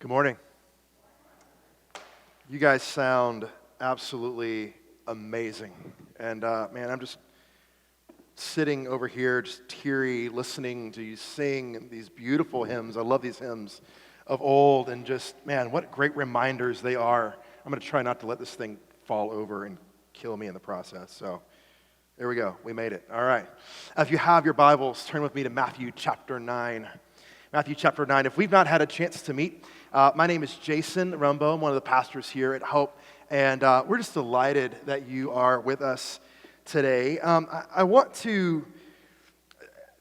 Good morning. You guys sound absolutely amazing. And man, I'm just sitting over here, just teary, listening to you sing these beautiful hymns. I love these hymns of old, and just, man, what great reminders they are. I'm going to try not to let this thing fall over and kill me in the process. So there we go. We made it. All right. If you have your Bibles, turn with me to Matthew chapter 9. Matthew chapter 9. If we've not had a chance to meet, my name is Jason Rumbo. I'm one of the pastors here at Hope, and we're just delighted that you are with us today.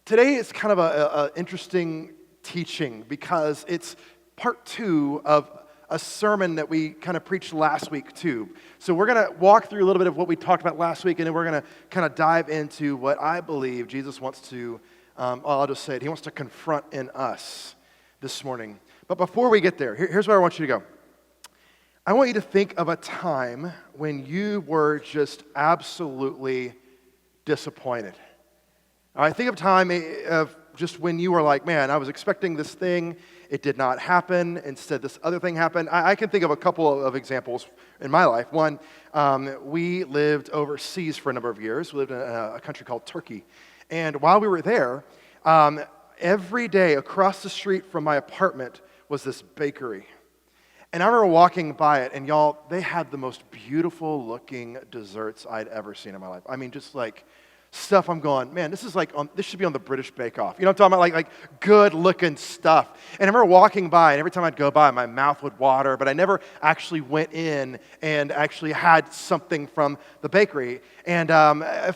Today is kind of an interesting teaching because it's part 2 of a sermon that we kind of preached last week too. So we're going to walk through a little bit of what we talked about last week, and then we're going to kind of dive into what I believe Jesus wants to, I'll just say it, he wants to confront in us this morning. But before we get there, here's where I want you to go. I want you to think of a time when you were just absolutely disappointed. I think of a time of just when you were like, man, I was expecting this thing, it did not happen, instead this other thing happened. I can think of a couple of examples in my life. One, we lived overseas for a number of years. We lived in a country called Turkey. And while we were there, every day across the street from my apartment was this bakery. And I remember walking by it, and y'all, they had the most beautiful looking desserts I'd ever seen in my life. I mean, just like stuff I'm going, man, this should be on the British Bake Off. You know what I'm talking about? Like good looking stuff. And I remember walking by, and every time I'd go by, my mouth would water, but I never actually went in and actually had something from the bakery. And a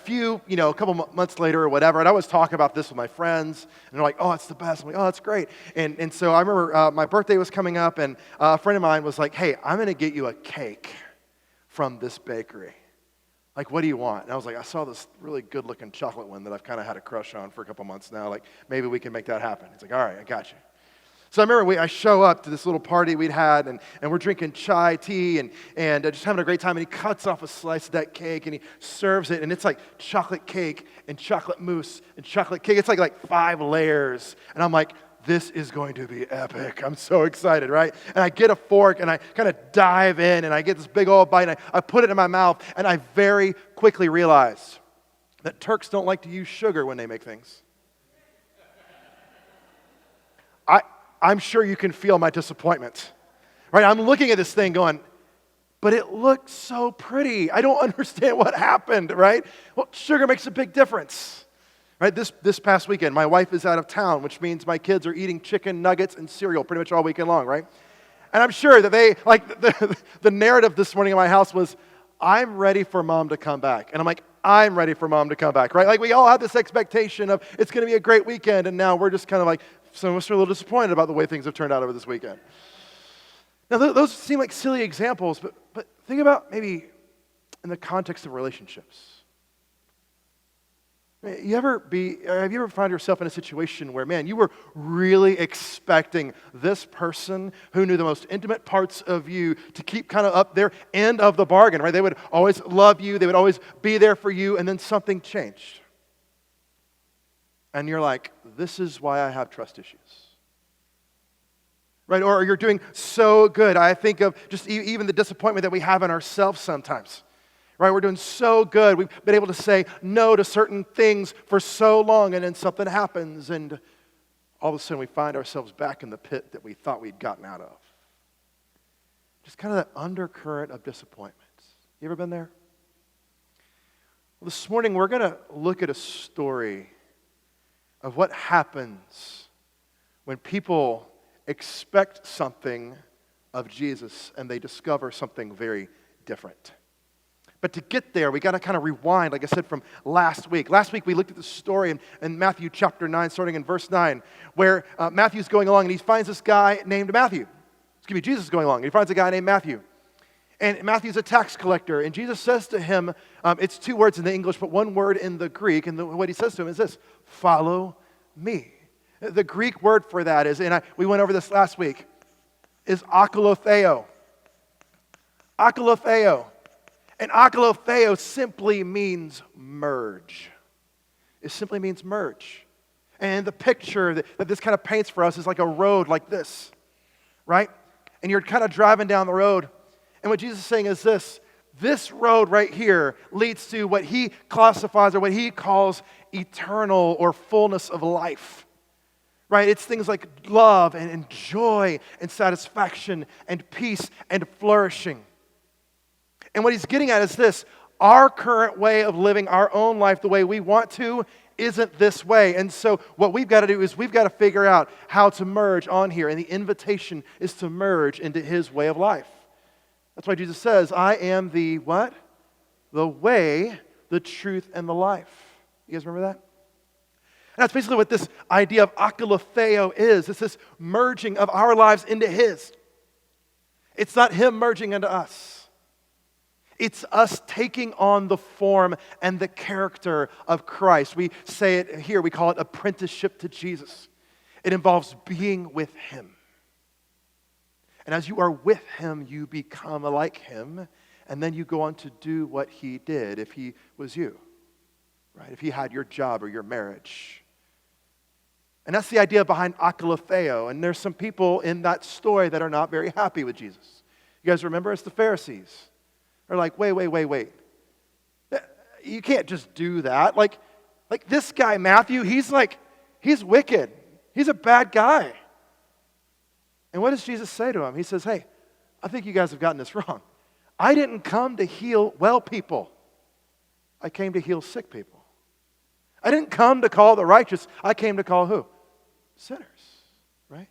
couple months later or whatever, and I was talking about this with my friends, and they're like, oh, it's the best. I'm like, oh, that's great. And so I remember my birthday was coming up, and a friend of mine was like, hey, I'm going to get you a cake from this bakery. Like, what do you want? And I was like, I saw this really good-looking chocolate one that I've kind of had a crush on for a couple months now. Like, maybe we can make that happen. He's like, all right, I got you. So I remember I show up to this little party we'd had, and we're drinking chai tea and just having a great time. And he cuts off a slice of that cake, and he serves it. And it's like chocolate cake and chocolate mousse and chocolate cake. It's like 5 layers. And I'm like, this is going to be epic. I'm so excited, right? And I get a fork, and I kind of dive in, and I get this big old bite, and I put it in my mouth, and I very quickly realize that Turks don't like to use sugar when they make things. I'm sure you can feel my disappointment, right? I'm looking at this thing going, but it looks so pretty. I don't understand what happened, right? Well, sugar makes a big difference. Right, this past weekend, my wife is out of town, which means my kids are eating chicken nuggets and cereal pretty much all weekend long, right? And I'm sure that they, like, the narrative this morning in my house was, I'm ready for mom to come back. And I'm like, I'm ready for mom to come back, right? Like, we all had this expectation of it's going to be a great weekend, and now we're just kind of like, some of us are a little disappointed about the way things have turned out over this weekend. Now, those seem like silly examples, but think about maybe in the context of relationships. Have you ever found yourself in a situation where, man, you were really expecting this person who knew the most intimate parts of you to keep kind of up their end of the bargain, right? They would always love you, they would always be there for you, and then something changed. And you're like, this is why I have trust issues. Right? Or you're doing so good. I think of just even the disappointment that we have in ourselves sometimes. Right, we're doing so good. We've been able to say no to certain things for so long, and then something happens, and all of a sudden we find ourselves back in the pit that we thought we'd gotten out of. Just kind of that undercurrent of disappointment. You ever been there? Well, this morning we're going to look at a story of what happens when people expect something of Jesus and they discover something very different. But to get there, we got to kind of rewind, like I said, from last week. Last week, we looked at the story in Matthew chapter 9, starting in verse 9, where Matthew's going along, and he finds this guy named Matthew. Jesus is going along, and he finds a guy named Matthew. And Matthew's a tax collector, and Jesus says to him, it's 2 words in the English, but 1 word in the Greek, and what he says to him is this, follow me. The Greek word for that is, and we went over this last week, is Akoloutheo. Akoloutheo. And Akoloutheo simply means merge. It simply means merge. And the picture that this kind of paints for us is like a road like this, right? and you're kind of driving down the road. And what Jesus is saying is this road right here leads to what he classifies or what he calls eternal or fullness of life. Right? It's things like love and joy and satisfaction and peace and flourishing. And what he's getting at is this: our current way of living our own life the way we want to isn't this way. And so what we've got to do is we've got to figure out how to merge on here. And the invitation is to merge into his way of life. That's why Jesus says, I am the what? The way, the truth, and the life. You guys remember that? And that's basically what this idea of Akoloutheo is. It's this merging of our lives into his. It's not him merging into us. It's us taking on the form and the character of Christ. We say it here, we call it apprenticeship to Jesus. It involves being with him. And as you are with him, you become like him, and then you go on to do what he did if he was you, right? If he had your job or your marriage. And that's the idea behind Akoloutheo. And there's some people in that story that are not very happy with Jesus. You guys remember? It's the Pharisees. They're like, wait. You can't just do that. Like this guy, Matthew, he's wicked. He's a bad guy. And what does Jesus say to him? He says, hey, I think you guys have gotten this wrong. I didn't come to heal well people. I came to heal sick people. I didn't come to call the righteous. I came to call who? Sinners, right?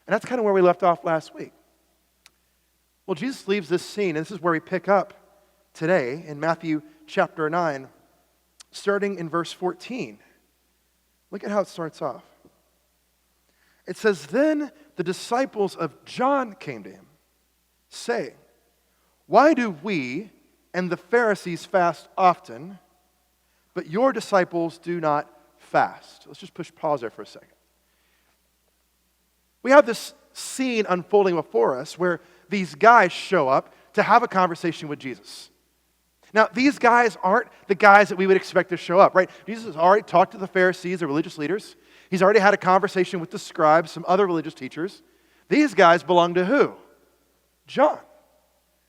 And that's kind of where we left off last week. Well, Jesus leaves this scene, and this is where we pick up today in Matthew chapter 9, starting in verse 14. Look at how it starts off. It says, then the disciples of John came to him, saying, why do we and the Pharisees fast often, but your disciples do not fast? Let's just push pause there for a second. We have this scene unfolding before us where these guys show up to have a conversation with Jesus. Now, these guys aren't the guys that we would expect to show up, right? Jesus has already talked to the Pharisees, the religious leaders. He's already had a conversation with the scribes, some other religious teachers. These guys belong to who? John.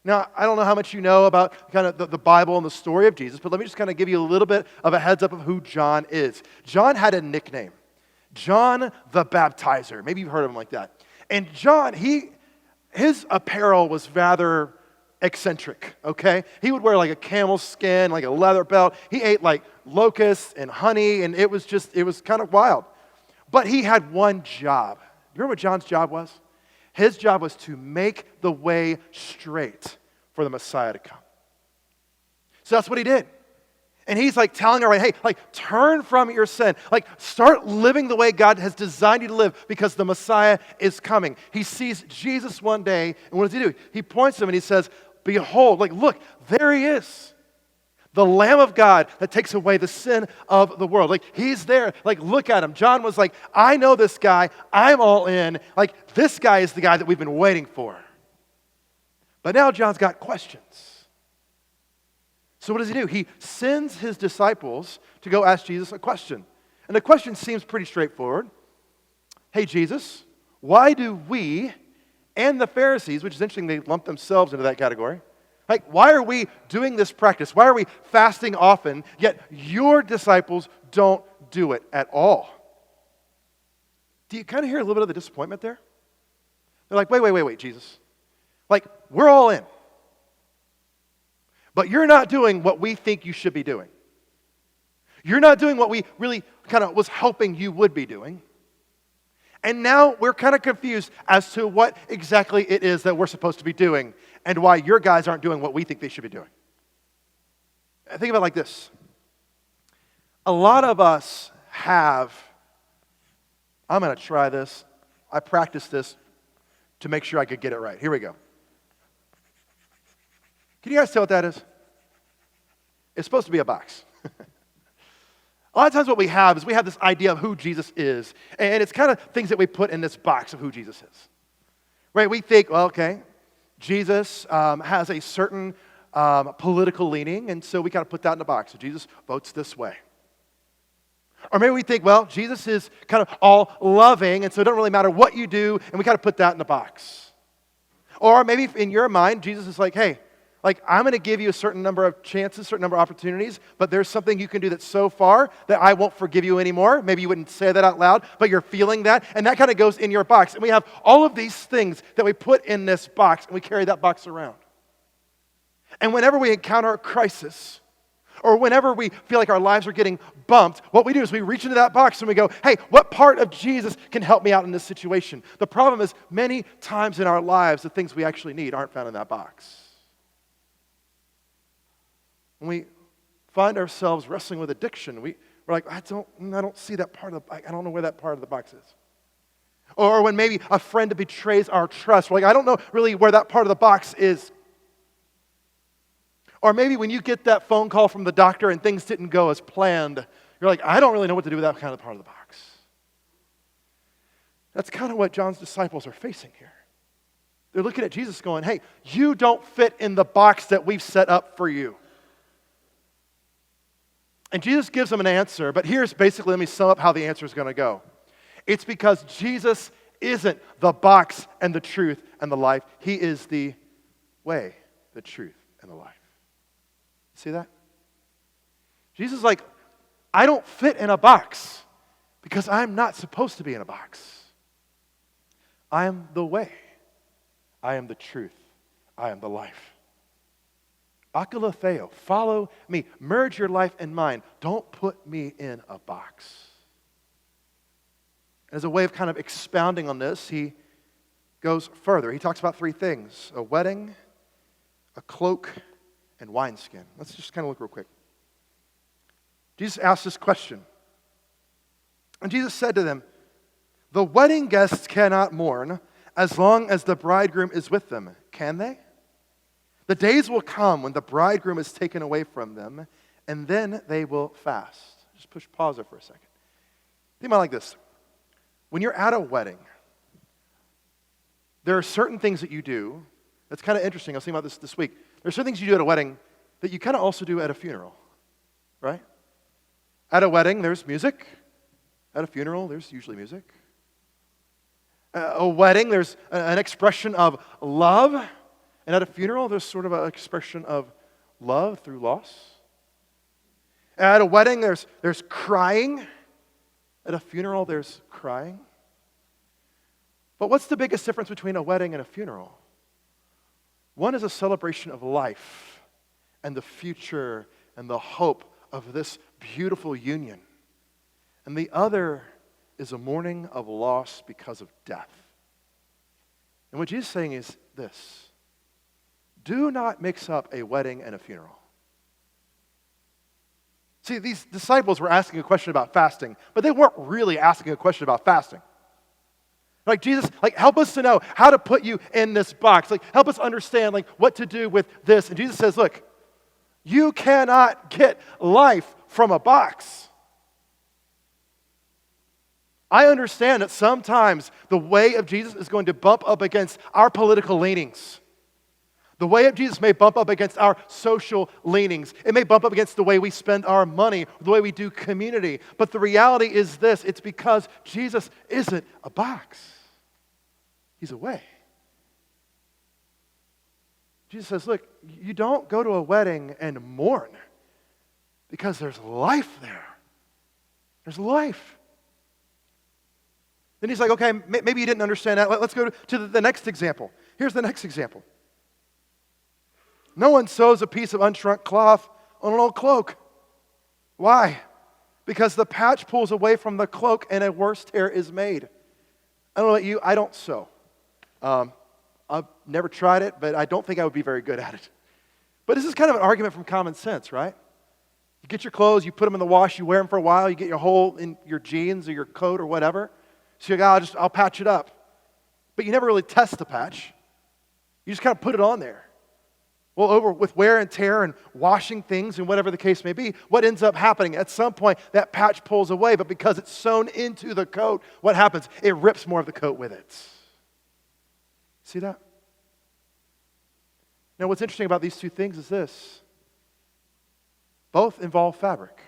Now, I don't know how much you know about kind of the Bible and the story of Jesus, but let me just kind of give you a little bit of a heads up of who John is. John had a nickname, John the Baptizer. Maybe you've heard of him like that. And John, his apparel was rather eccentric, okay? He would wear like a camel skin, like a leather belt. He ate like locusts and honey, and it was kind of wild. But he had one job. You remember what John's job was? His job was to make the way straight for the Messiah to come. So that's what he did. And he's like telling everybody, hey, like turn from your sin. Like start living the way God has designed you to live because the Messiah is coming. He sees Jesus one day, and what does he do? He points to him and he says, behold, like look, there he is. The Lamb of God that takes away the sin of the world. Like he's there. Like look at him. John was like, I know this guy. I'm all in. Like this guy is the guy that we've been waiting for. But now John's got questions. So what does he do? He sends his disciples to go ask Jesus a question. And the question seems pretty straightforward. Hey, Jesus, why do we and the Pharisees, which is interesting, they lump themselves into that category. Like, why are we doing this practice? Why are we fasting often, yet your disciples don't do it at all? Do you kind of hear a little bit of the disappointment there? They're like, wait, Jesus. Like, we're all in. But you're not doing what we think you should be doing. You're not doing what we really kind of was hoping you would be doing. And now we're kind of confused as to what exactly it is that we're supposed to be doing and why your guys aren't doing what we think they should be doing. Think about it like this. A lot of us have, I'm going to try this. I practiced this to make sure I could get it right. Here we go. Can you guys tell what that is? It's supposed to be a box. A lot of times what we have is we have this idea of who Jesus is. And it's kind of things that we put in this box of who Jesus is. Right? We think, well, okay, Jesus has a certain political leaning, and so we kind of put that in the box. So Jesus votes this way. Or maybe we think, well, Jesus is kind of all loving, and so it doesn't really matter what you do, and we kind of put that in the box. Or maybe in your mind, Jesus is like, hey, like I'm going to give you a certain number of chances, certain number of opportunities, but there's something you can do that's so far that I won't forgive you anymore. Maybe you wouldn't say that out loud, but you're feeling that, and that kind of goes in your box. And we have all of these things that we put in this box, and we carry that box around. And whenever we encounter a crisis, or whenever we feel like our lives are getting bumped, what we do is we reach into that box and we go, hey, what part of Jesus can help me out in this situation? The problem is many times in our lives, the things we actually need aren't found in that box. When we find ourselves wrestling with addiction, we're like, I don't see that part of the box. I don't know where that part of the box is. Or when maybe a friend betrays our trust, we're like, I don't know really where that part of the box is. Or maybe when you get that phone call from the doctor and things didn't go as planned, you're like, I don't really know what to do with that kind of part of the box. That's kind of what John's disciples are facing here. They're looking at Jesus going, hey, you don't fit in the box that we've set up for you. And Jesus gives them an answer, but here's basically, let me sum up how the answer is going to go. It's because Jesus isn't the box and the truth and the life. He is the way, the truth, and the life. See that? Jesus is like, I don't fit in a box because I'm not supposed to be in a box. I am the way. I am the truth. I am the life. Akoloutheo, follow me. Merge your life and mine. Don't put me in a box. As a way of kind of expounding on this, he goes further. He talks about three things: a wedding, a cloak, and wineskin. Let's just kind of look real quick. Jesus asked this question. And Jesus said to them, the wedding guests cannot mourn as long as the bridegroom is with them, can they? The days will come when the bridegroom is taken away from them, and then they will fast. Just push pause there for a second. Think about it like this. When you're at a wedding, there are certain things that you do that's kind of interesting. I was thinking about this week. There are certain things you do at a wedding that you kind of also do at a funeral, right? At a wedding, there's music. At a funeral, there's usually music. A wedding, there's an expression of love. And at a funeral, there's sort of an expression of love through loss. At a wedding, there's crying. At a funeral, there's crying. But what's the biggest difference between a wedding and a funeral? One is a celebration of life and the future and the hope of this beautiful union. And the other is a mourning of loss because of death. And what Jesus is saying is this: do not mix up a wedding and a funeral. See, these disciples were asking a question about fasting, but they weren't really asking a question about fasting. Like, Jesus, help us to know how to put you in this box. Help us understand, what to do with this. And Jesus says, look, you cannot get life from a box. I understand that sometimes the way of Jesus is going to bump up against our political leanings. The way of Jesus may bump up against our social leanings. It may bump up against the way we spend our money, or the way we do community. But the reality is this: it's because Jesus isn't a box. He's a way. Jesus says, look, you don't go to a wedding and mourn because there's life there. There's life. Then he's like, okay, maybe you didn't understand that. Let's go to the next example. Here's the next example. No one sews a piece of unshrunk cloth on an old cloak. Why? Because the patch pulls away from the cloak and a worse tear is made. I don't know about you, I don't sew. I've never tried it, but I don't think I would be very good at it. But this is kind of an argument from common sense, right? You get your clothes, you put them in the wash, you wear them for a while, you get your hole in your jeans or your coat or whatever. So you go, I'll patch it up. But you never really test the patch. You just kind of put it on there. Well, with wear and tear and washing things and whatever the case may be, what ends up happening? At some point, that patch pulls away, but because it's sewn into the coat, what happens? It rips more of the coat with it. See that? Now, what's interesting about these two things is this. Both involve fabric.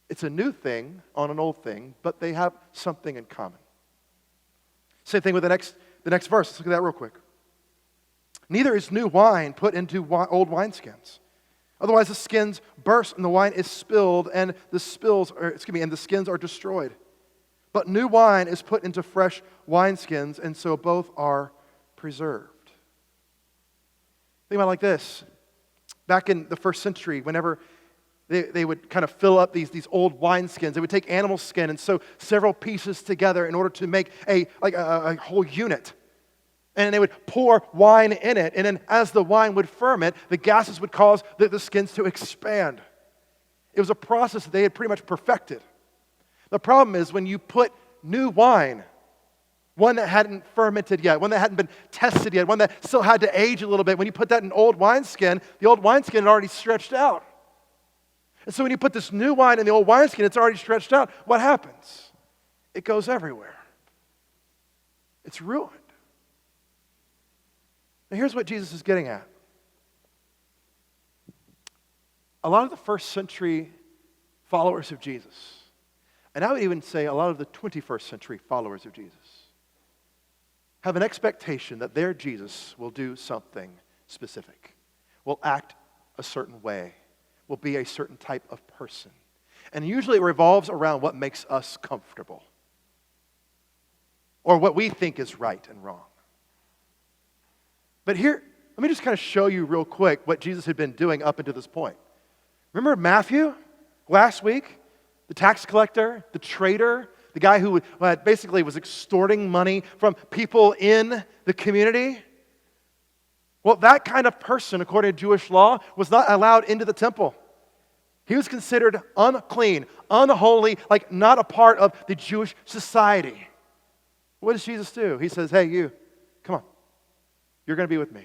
It's a new thing on an old thing, but they have something in common. Same thing with the The next verse, let's look at that real quick. Neither is new wine put into old wineskins. Otherwise the skins burst and the wine is spilled and the skins are destroyed. But new wine is put into fresh wineskins, and so both are preserved. Think about it like this. Back in the first century, whenever they would kind of fill up these old wineskins, they would take animal skin and sew several pieces together in order to make a whole unit. And they would pour wine in it, and then as the wine would ferment, the gases would cause the skins to expand. It was a process that they had pretty much perfected. The problem is when you put new wine, one that hadn't fermented yet, one that hadn't been tested yet, one that still had to age a little bit, when you put that in old wineskin, the old wineskin had already stretched out. And so when you put this new wine in the old wineskin, it's already stretched out. What happens? It goes everywhere. It's ruined. Now here's what Jesus is getting at. A lot of the first century followers of Jesus, and I would even say a lot of the 21st century followers of Jesus, have an expectation that their Jesus will do something specific, will act a certain way, will be a certain type of person. And usually it revolves around what makes us comfortable, or what we think is right and wrong. But here, let me just kind of show you real quick what Jesus had been doing up until this point. Remember Matthew last week? The tax collector, the traitor, the guy who basically was extorting money from people in the community? Well, that kind of person, according to Jewish law, was not allowed into the temple. He was considered unclean, unholy, like not a part of the Jewish society. What does Jesus do? He says, hey, you, come on. You're going to be with me.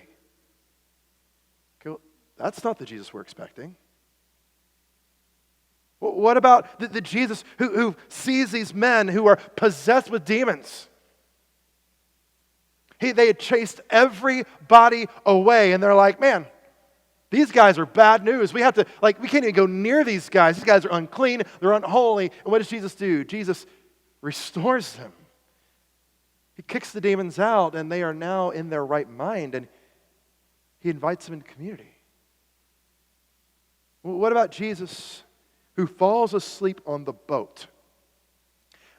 Okay, well, that's not the Jesus we're expecting. What about the Jesus who sees these men who are possessed with demons? They had chased everybody away, and they're like, man, these guys are bad news. We can't even go near these guys. These guys are unclean, they're unholy. And what does Jesus do? Jesus restores them. He kicks the demons out, and they are now in their right mind, and he invites them into community. What about Jesus who falls asleep on the boat?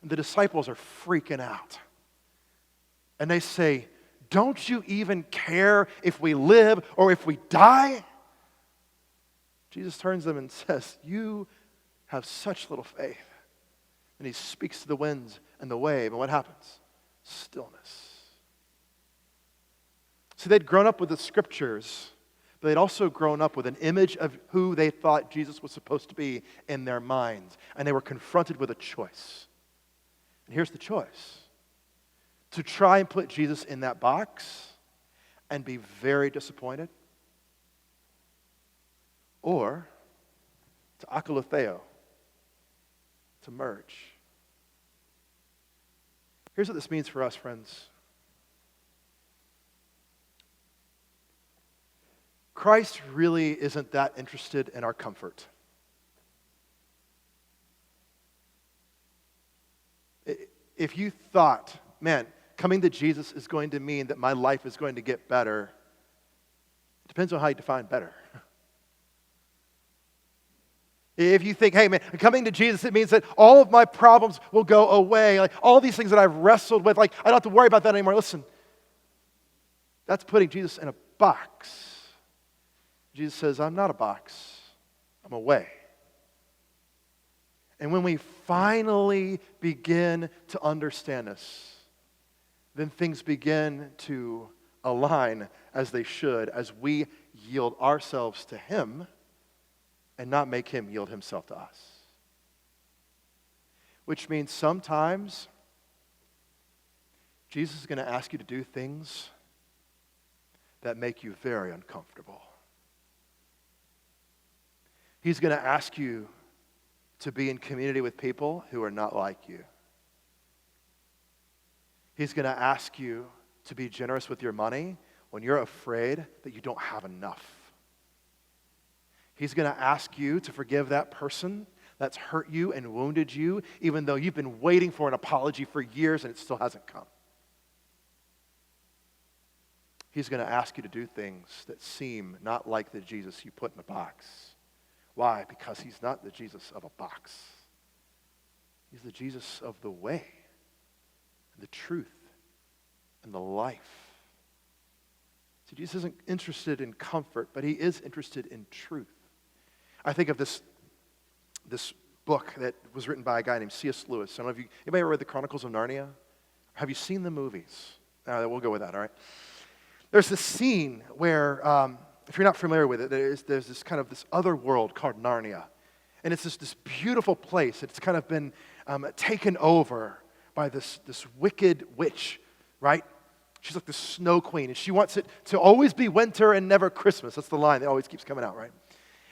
And the disciples are freaking out. And they say, don't you even care if we live or if we die? Jesus turns to them and says, you have such little faith. And he speaks to the winds and the wave, and what happens? Stillness. So they'd grown up with the scriptures, but they'd also grown up with an image of who they thought Jesus was supposed to be in their minds. And they were confronted with a choice. And here's the choice. To try and put Jesus in that box and be very disappointed, or to Akoloutheo, to merge. Here's what this means for us, friends. Christ really isn't that interested in our comfort. If you thought, man, coming to Jesus is going to mean that my life is going to get better, it depends on how you define better. If you think, hey man, coming to Jesus, it means that all of my problems will go away. Like all these things that I've wrestled with, like I don't have to worry about that anymore. Listen, that's putting Jesus in a box. Jesus says, I'm not a box. I'm a way. And when we finally begin to understand this, then things begin to align as they should as we yield ourselves to Him and not make Him yield Himself to us. Which means sometimes Jesus is going to ask you to do things that make you very uncomfortable. He's going to ask you to be in community with people who are not like you. He's going to ask you to be generous with your money when you're afraid that you don't have enough. He's going to ask you to forgive that person that's hurt you and wounded you, even though you've been waiting for an apology for years and it still hasn't come. He's going to ask you to do things that seem not like the Jesus you put in a box. Why? Because he's not the Jesus of a box. He's the Jesus of the way, the truth, and the life. See, Jesus isn't interested in comfort, but he is interested in truth. I think of this book that was written by a guy named C.S. Lewis. I don't know if anybody ever read the Chronicles of Narnia? Have you seen the movies? We'll go with that, all right? There's this scene where, if you're not familiar with it, there's this kind of this other world called Narnia. And it's this beautiful place. It's kind of been taken over by this wicked witch, right? She's like the snow queen, and she wants it to always be winter and never Christmas. That's the line that always keeps coming out, right?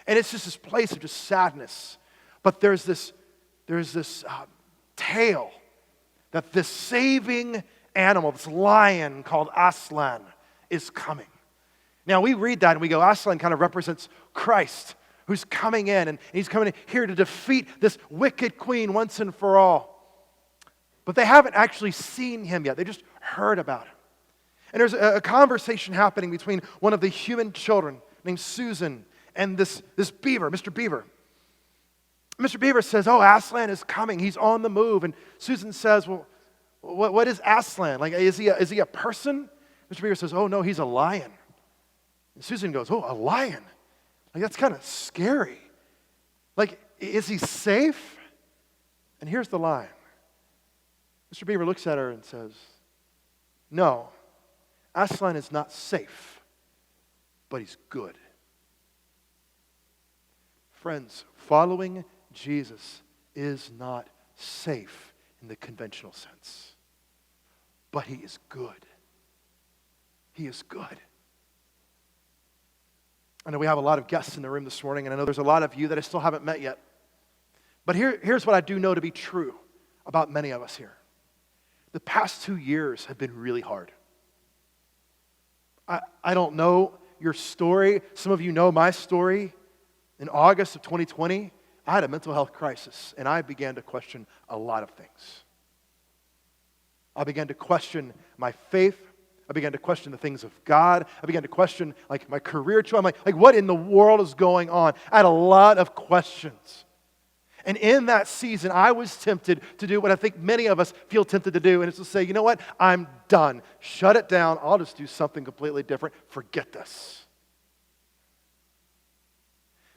And it's just this place of just sadness. But there's this tale that this saving animal, this lion called Aslan, is coming. Now we read that and we go, Aslan kind of represents Christ, who's coming in, and he's coming in here to defeat this wicked queen once and for all. But they haven't actually seen him yet. They just heard about him. And there's a conversation happening between one of the human children named Susan and this beaver, Mr. Beaver. Mr. Beaver says, oh, Aslan is coming. He's on the move. And Susan says, well, what is Aslan? Like, is he a person? Mr. Beaver says, oh, no, he's a lion. And Susan goes, oh, a lion? Like, that's kind of scary. Like, is he safe? And here's the line. Mr. Beaver looks at her and says, no, Aslan is not safe, but he's good. Friends, following Jesus is not safe in the conventional sense, but he is good. He is good. I know we have a lot of guests in the room this morning, and I know there's a lot of you that I still haven't met yet. But here's what I do know to be true about many of us here. The past 2 years have been really hard. I don't know your story. Some of you know my story. In August of 2020, I had a mental health crisis, and I began to question a lot of things. I began to question my faith. I began to question the things of God. I began to question like my career choice. I'm like, what in the world is going on? I had a lot of questions. And in that season, I was tempted to do what I think many of us feel tempted to do, and it's to say, you know what? I'm done. Shut it down. I'll just do something completely different. Forget this.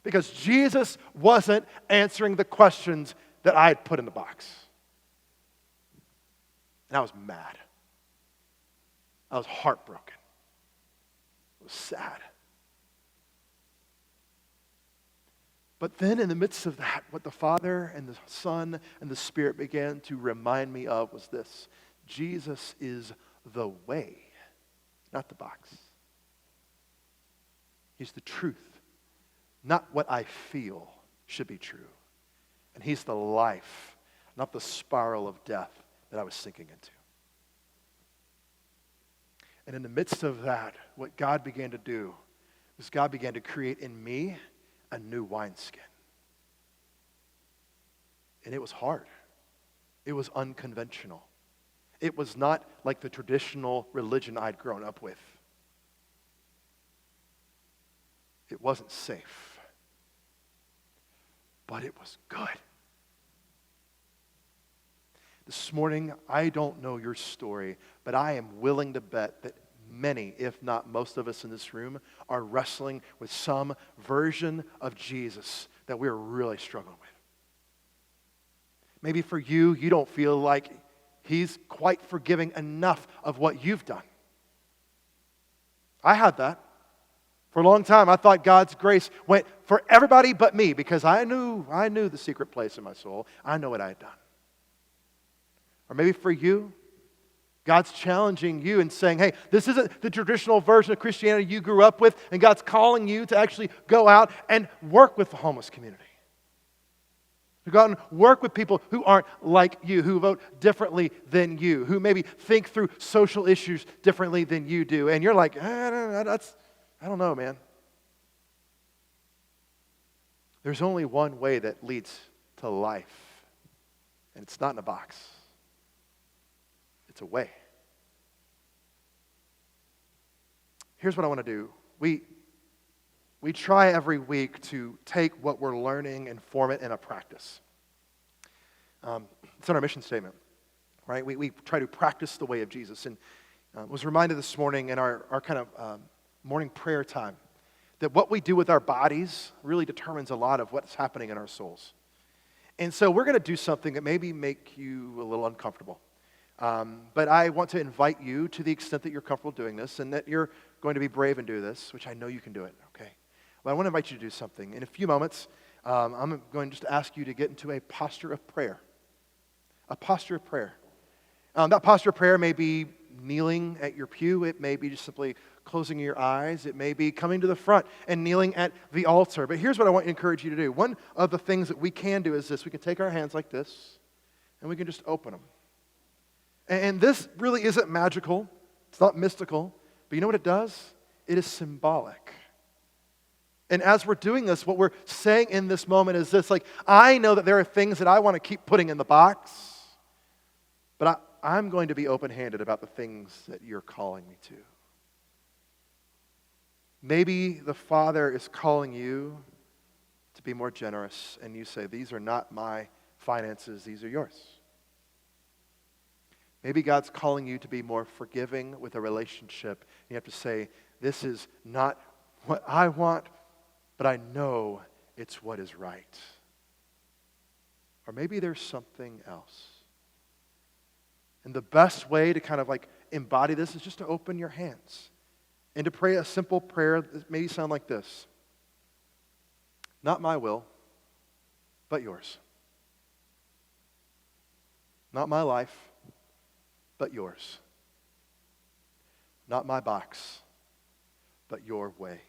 Because Jesus wasn't answering the questions that I had put in the box. And I was mad. I was heartbroken. I was sad. But then in the midst of that, what the Father and the Son and the Spirit began to remind me of was this. Jesus is the way, not the box. He's the truth, not what I feel should be true. And he's the life, not the spiral of death that I was sinking into. And in the midst of that, what God began to do was God began to create in me a new wineskin. And it was hard. It was unconventional. It was not like the traditional religion I'd grown up with. It wasn't safe. But it was good. This morning, I don't know your story, but I am willing to bet that many, if not most of us in this room, are wrestling with some version of Jesus that we're really struggling with. Maybe for you, you don't feel like he's quite forgiving enough of what you've done. I had that. For a long time, I thought God's grace went for everybody but me because I knew the secret place in my soul. I know what I had done. Or maybe for you, God's challenging you and saying, hey, this isn't the traditional version of Christianity you grew up with, and God's calling you to actually go out and work with the homeless community. To go out and work with people who aren't like you, who vote differently than you, who maybe think through social issues differently than you do. And you're like, I don't know, man. There's only one way that leads to life, and it's not in a box. It's a way. here's what I want to do. We try every week to take what we're learning and form it in a practice. It's in our mission statement, right? We try to practice the way of Jesus. And was reminded this morning in our kind of morning prayer time that what we do with our bodies really determines a lot of what's happening in our souls. And so we're going to do something that maybe make you a little uncomfortable. But I want to invite you to the extent that you're comfortable doing this and that you're going to be brave and do this, which I know you can do it, okay? Well, I want to invite you to do something. In a few moments, I'm going just to ask you to get into a posture of prayer. A posture of prayer. That posture of prayer may be kneeling at your pew. It may be just simply closing your eyes. It may be coming to the front and kneeling at the altar. But here's what I want to encourage you to do. One of the things that we can do is this. We can take our hands like this, and we can just open them. And this really isn't magical. It's not mystical. But you know what it does? It is symbolic. And as we're doing this, what we're saying in this moment is this, like, I know that there are things that I want to keep putting in the box, but I'm going to be open-handed about the things that you're calling me to. Maybe the Father is calling you to be more generous, and you say, these are not my finances, these are yours. Maybe God's calling you to be more forgiving with a relationship. You have to say, this is not what I want, but I know it's what is right. Or maybe there's something else. And the best way to kind of like embody this is just to open your hands and to pray a simple prayer that maybe sound like this. Not my will, but yours. Not my life, but yours. Not my box, but your way.